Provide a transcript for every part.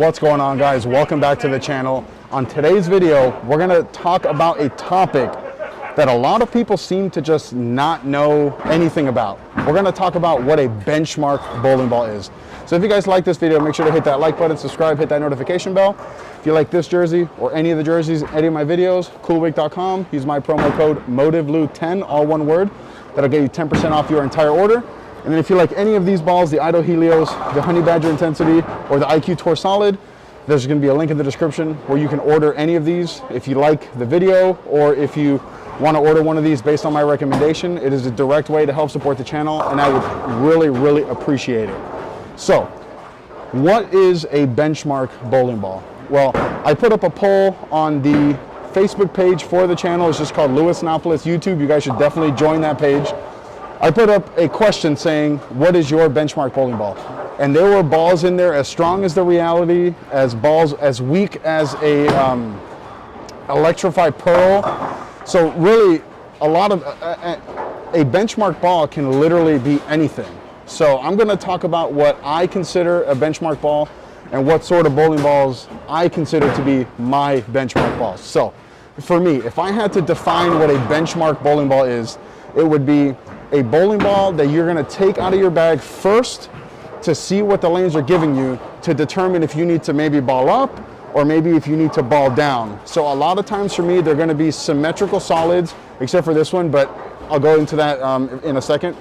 What's going on, guys? Welcome back to the channel. On today's video, we're going to talk about a topic that a lot of people seem to just not know anything about. We're going to talk about what a benchmark bowling ball is. So if you guys like this video, make sure to hit that like button, subscribe, hit that notification bell. If you like this jersey or any of the jerseys, any of my videos, coolweek.com, use my promo code MOTIVELU10, all one word. That'll get you 10% off your entire order. And then if you like any of these balls, the Helios, the Honey Badger Intensity, or the IQ Tour Solid, there's going to be a link in the description where you can order any of these. If you like the video, or if you want to order one of these based on my recommendation, it is a direct way to help support the channel, and I would really appreciate it. So, what is a benchmark bowling ball? Well, I put up a poll on the Facebook page for the channel. It's just called Napoles YouTube. You guys should definitely join that page. I put up a question saying, what is your benchmark bowling ball? And there were balls in there as strong as the reality, as balls as weak as a electrified pearl. So really, a lot of a benchmark ball can literally be anything. So I'm going to talk about what I consider a benchmark ball and what sort of bowling balls I consider to be my benchmark balls. So for me, if I had to define what a benchmark bowling ball is, it would be a bowling ball that you're going to take out of your bag first to see what the lanes are giving you to determine if you need to maybe ball up or maybe if you need to ball down. So a lot of times for me, they're going to be symmetrical solids, except for this one, but I'll go into that in a second.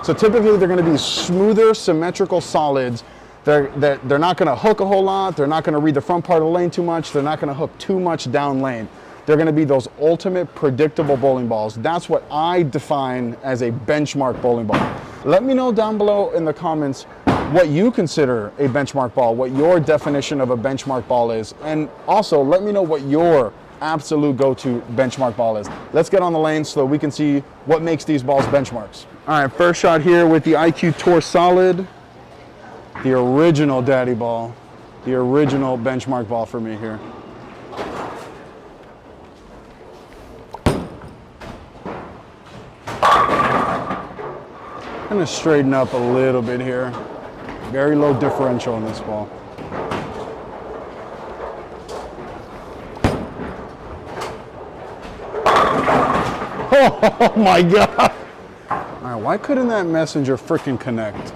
So typically they're going to be smoother, symmetrical solids. They're not going to hook a whole lot. They're not going to read the front part of the lane too much. They're not going to hook too much down lane. They're going to be those ultimate predictable bowling balls. That's what I define as a benchmark bowling ball. Let me know down below in the comments what you consider a benchmark ball, what your definition of a benchmark ball is. And also let me know what your absolute go-to benchmark ball is. Let's get on the lane so we can see what makes these balls benchmarks. All right, first shot here with the IQ Tour Solid, the original daddy ball, the original benchmark ball for me here. I'm going to straighten up a little bit here. Very low differential in this ball. Oh my God. All right, why couldn't that messenger freaking connect?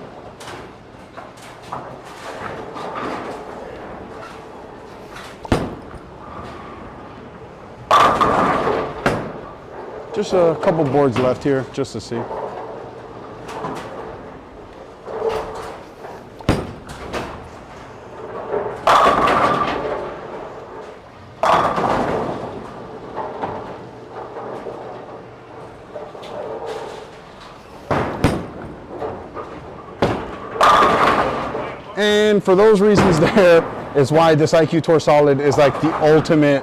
Just a couple boards left here, just to see. And for those reasons there is why this IQ Tour Solid is like the ultimate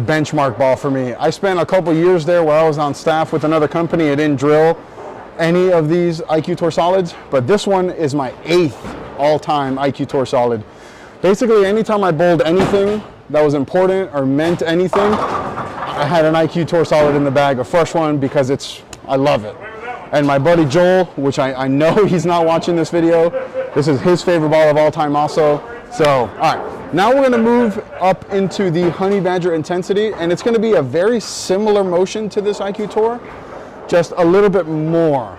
benchmark ball for me. I spent a couple years there where I was on staff with another company. I didn't drill any of these IQ Tour Solids, but this one is my 8th all-time IQ Tour Solid. Basically, anytime I bowled anything that was important or meant anything, I had an IQ Tour Solid in the bag, a fresh one, because I love it. And my buddy Joel, which I know he's not watching this video, this is his favorite ball of all time also. So, all right, now we're gonna move up into the Honey Badger Intensity, and it's gonna be a very similar motion to this IQ Tour, just a little bit more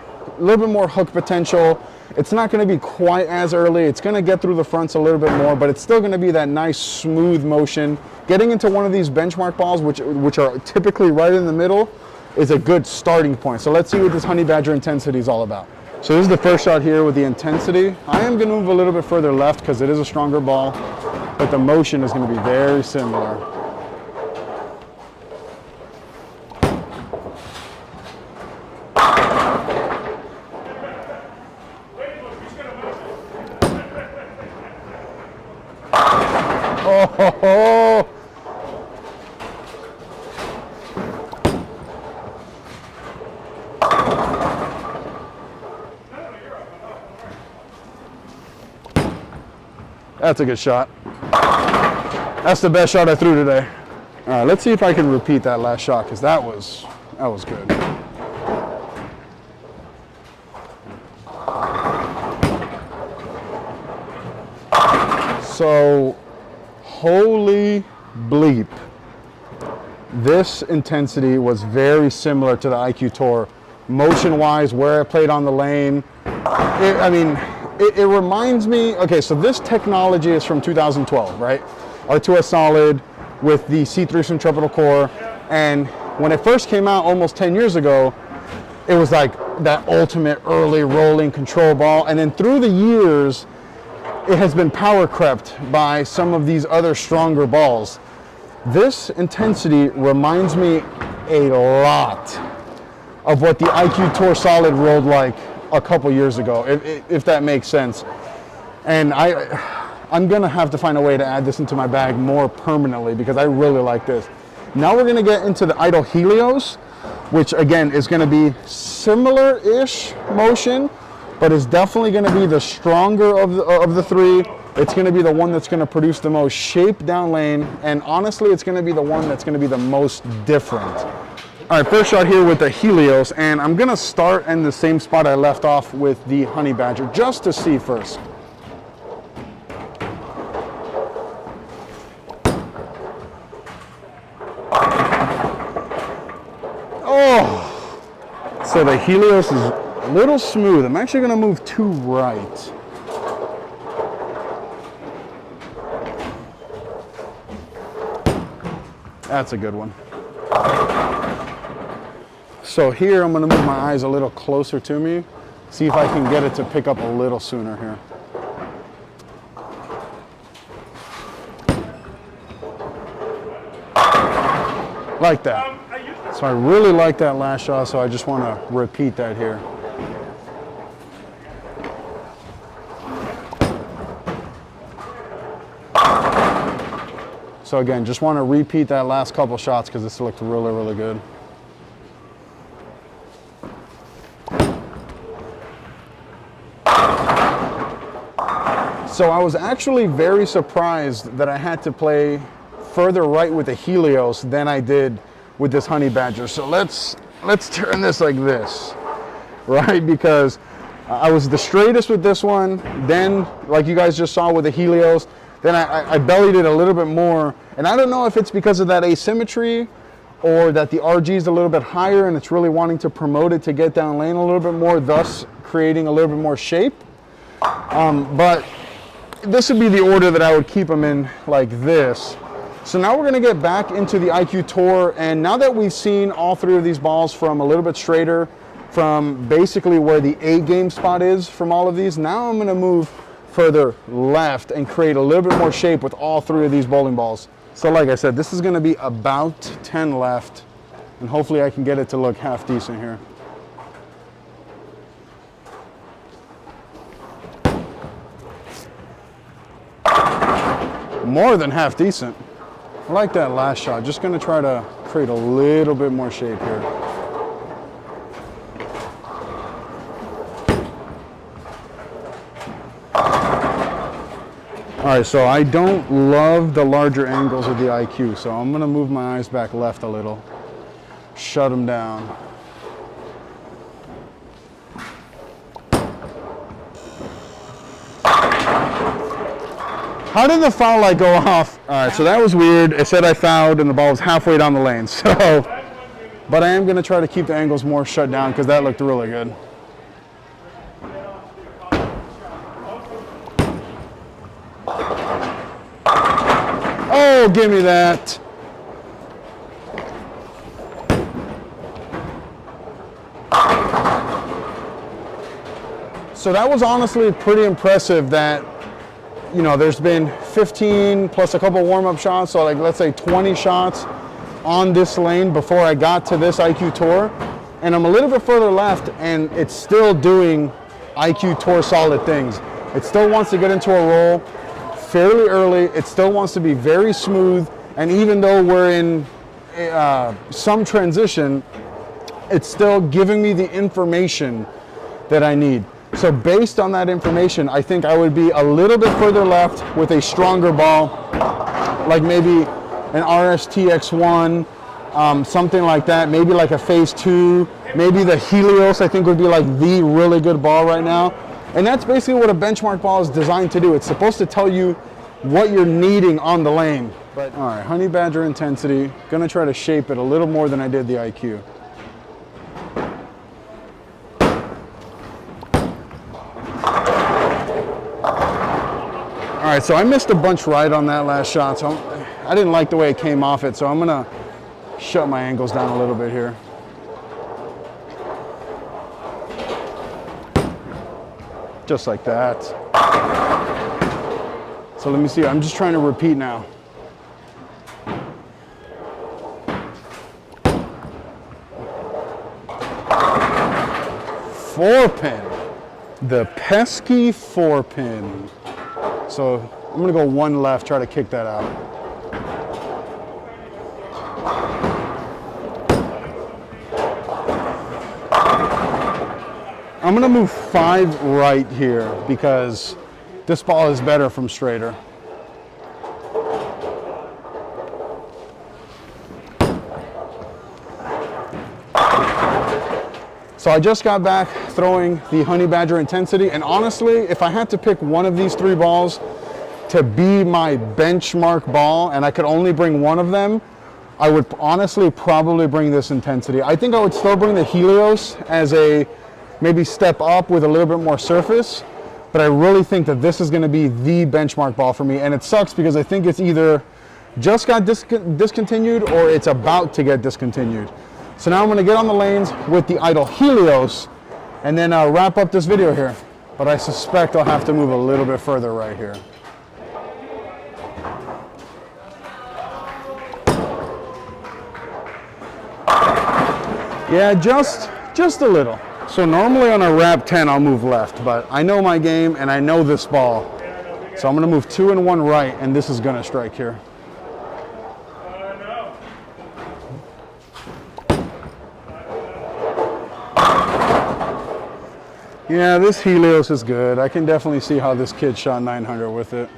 hook potential. It's not gonna be quite as early. It's gonna get through the fronts a little bit more, but it's still gonna be that nice smooth motion. Getting into one of these benchmark balls, which are typically right in the middle, is a good starting point. So let's see what this Honey Badger Intensity is all about. So this is the first shot here with the Intensity. I am going to move a little bit further left because it is a stronger ball, but the motion is going to be very similar. Oh, that's a good shot. That's the best shot I threw today. All right, let's see if I can repeat that last shot, because that was good. So, holy bleep. This intensity was very similar to the IQ Tour. Motion-wise, where I played on the lane. It reminds me, okay, so this technology is from 2012, right? R2S Solid with the C3 centripetal core. And when it first came out almost 10 years ago, it was like that ultimate early rolling control ball. And then through the years, it has been power crept by some of these other stronger balls. This intensity reminds me a lot of what the IQ Tour Solid rolled like a couple years ago, if that makes sense. And I'm gonna have to find a way to add this into my bag more permanently because I really like this. Now we're gonna get into the Idol Helios, which again is gonna be similar-ish motion, but is definitely gonna be the stronger of the three. It's gonna be the one that's gonna produce the most shape down lane, and honestly, it's gonna be the one that's gonna be the most different. All right, first shot here with the Helios, and I'm gonna start in the same spot I left off with the Honey Badger, just to see first. Oh, so the Helios is a little smooth. I'm actually gonna move to right. That's a good one. So here I'm going to move my eyes a little closer to me, see if I can get it to pick up a little sooner here. Like that. So I really like that last shot, so I just want to repeat that here. So again, just want to repeat that last couple shots because this looked really, really good. So I was actually very surprised that I had to play further right with the Helios than I did with this Honey Badger. So let's turn this like this, right? Because I was the straightest with this one. Then, like you guys just saw with the Helios, then I bellied it a little bit more. And I don't know if it's because of that asymmetry or that the RG is a little bit higher and it's really wanting to promote it to get down lane a little bit more, thus creating a little bit more shape. But this would be the order that I would keep them in, like this. So now we're going to get back into the IQ Tour, and now that we've seen all three of these balls from a little bit straighter, from basically where the A game spot is from all of these, now I'm going to move further left and create a little bit more shape with all three of these bowling balls. So like I said, this is going to be about 10 left, and hopefully I can get it to look half decent here. More than half decent. I like that last shot. Just going to try to create a little bit more shape here. All right, so I don't love the larger angles of the IQ, so I'm going to move my eyes back left a little, shut them down. How did the foul light go off? All right, so that was weird. It said I fouled and the ball was halfway down the lane. So, but I am going to try to keep the angles more shut down because that looked really good. Oh, give me that. So that was honestly pretty impressive that, you know, there's been 15 plus a couple warm-up shots, so like let's say 20 shots on this lane before I got to this IQ Tour, and I'm a little bit further left and it's still doing IQ Tour Solid things. It still wants to get into a roll fairly early. It still wants to be very smooth, and even though we're in some transition, it's still giving me the information that I need. So based on that information, I think I would be a little bit further left with a stronger ball, like maybe an RSTX1, something like that, maybe like a Phase 2, maybe the Helios I think would be like the really good ball right now. And that's basically what a benchmark ball is designed to do. It's supposed to tell you what you're needing on the lane. But all right, honey badger intensity. Gonna try to shape it a little more than I did the IQ. All right, so I missed a bunch right on that last shot, so I didn't like the way it came off it, so I'm gonna shut my angles down a little bit here. Just like that. So let me see, I'm just trying to repeat now. Four pin. The pesky 4-pin. So I'm gonna go one left, try to kick that out. I'm gonna move 5 right here because this ball is better from straighter. So I just got back throwing the honey badger intensity, and honestly, if I had to pick one of these 3 balls to be my benchmark ball and I could only bring one of them, I would honestly probably bring this intensity. I think I would still bring the Helios as a maybe step up with a little bit more surface, but I really think that this is gonna be the benchmark ball for me, and it sucks because I think it's either just got discontinued or it's about to get discontinued. So now I'm gonna get on the lanes with the idle Helios and then wrap up this video here. But I suspect I'll have to move a little bit further right here. Yeah, just a little. So normally on a wrap 10, I'll move left, but I know my game and I know this ball. So I'm gonna move 2 and 1 right, and this is gonna strike here. Yeah, this Helios is good. I can definitely see how this kid shot 900 with it.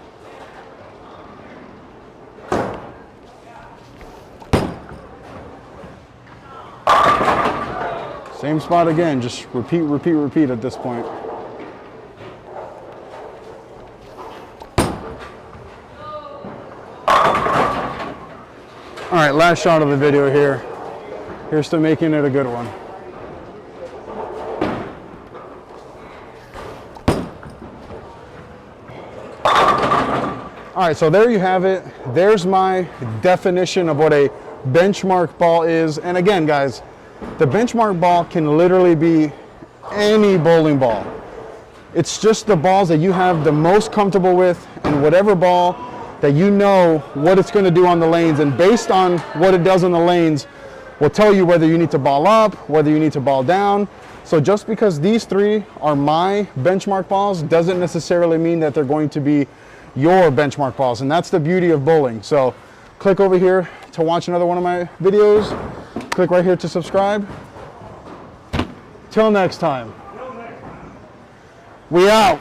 Same spot again, just repeat, repeat, repeat at this point. All right, last shot of the video here. Here's to making it a good one. All right, so there you have it. There's my definition of what a benchmark ball is. And again, guys, the benchmark ball can literally be any bowling ball. It's just the balls that you have the most comfortable with, and whatever ball that you know what it's going to do on the lanes, and based on what it does on the lanes will tell you whether you need to ball up, whether you need to ball down. So just because these 3 are my benchmark balls doesn't necessarily mean that they're going to be your benchmark balls, and that's the beauty of bowling. So click over here to watch another one of my videos. Click right here to subscribe. Till next time. We out.